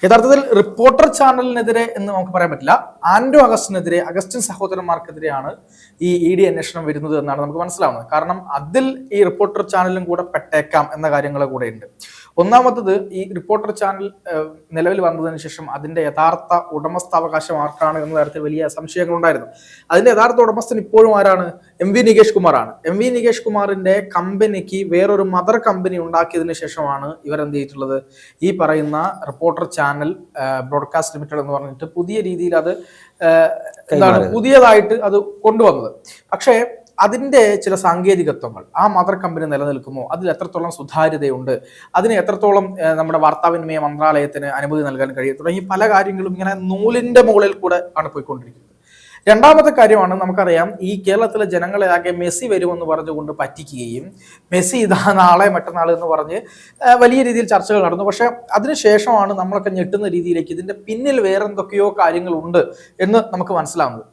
യഥാർത്ഥത്തിൽ റിപ്പോർട്ടർ ചാനലിനെതിരെ എന്ന് നമുക്ക് പറയാൻ പറ്റില്ല. ആൻഡോ അഗസ്റ്റിനെതിരെ, അഗസ്റ്റിൻ സഹോദരന്മാർക്കെതിരെയാണ് ഈ ED അന്വേഷണം വരുന്നത് എന്നാണ് നമുക്ക് മനസ്സിലാവുന്നത്. കാരണം അതിൽ ഈ റിപ്പോർട്ടർ ചാനലും കൂടെ പെട്ടേക്കാം എന്ന കാര്യങ്ങൾ കൂടെ ഉണ്ട്. ഒന്നാമത്തത്, ഈ റിപ്പോർട്ടർ ചാനൽ നിലവിൽ വന്നതിന് ശേഷം അതിന്റെ യഥാർത്ഥ ഉടമസ്ഥാവകാശം ആർക്കാണ് എന്ന തരത്തിൽ വലിയ സംശയങ്ങൾ ഉണ്ടായിരുന്നു. അതിന്റെ യഥാർത്ഥ ഉടമസ്ഥൻ ഇപ്പോഴും ആരാണ്? MV നികേഷ് കുമാറാണ്. MV നികേഷ് കുമാറിന്റെ കമ്പനിക്ക് വേറൊരു മദർ കമ്പനി ഉണ്ടാക്കിയതിനു ശേഷമാണ് ഇവരെന്ത് ചെയ്തിട്ടുള്ളത്, ഈ പറയുന്ന റിപ്പോർട്ടർ ചാനൽ ബ്രോഡ്കാസ്റ്റ് ലിമിറ്റഡ് എന്ന് പറഞ്ഞിട്ട് പുതിയ രീതിയിൽ അത് പുതിയതായിട്ട് അത് കൊണ്ടുവന്നത്. പക്ഷേ അതിന്റെ ചില സാങ്കേതികത്വങ്ങൾ, ആ മദർ കമ്പനി നിലനിൽക്കുമോ, അതിൽ എത്രത്തോളം സുതാര്യതയുണ്ട്, അതിന് എത്രത്തോളം നമ്മുടെ വാർത്താവിനിമയ മന്ത്രാലയത്തിന് അനുമതി നൽകാൻ കഴിയും, തുടങ്ങി പല കാര്യങ്ങളും ഇങ്ങനെ നൂലിന്റെ മുകളിൽ കൂടെ ആണ് പോയിക്കൊണ്ടിരിക്കുന്നത്. രണ്ടാമത്തെ കാര്യമാണ്, നമുക്കറിയാം ഈ കേരളത്തിലെ ജനങ്ങളെ ആകെ മെസ്സി വരുമെന്ന് പറഞ്ഞുകൊണ്ട് പറ്റിക്കുകയും മെസ്സി ഇതാ നാളെ മറ്റന്നാൾ എന്ന് പറഞ്ഞ് വലിയ രീതിയിൽ ചർച്ചകൾ നടന്നു. പക്ഷെ അതിനുശേഷമാണ് നമ്മളൊക്കെ ഞെട്ടുന്ന രീതിയിലേക്ക് ഇതിന്റെ പിന്നിൽ വേറെന്തൊക്കെയോ കാര്യങ്ങളുണ്ട് എന്ന് നമുക്ക് മനസ്സിലാവുന്നത്.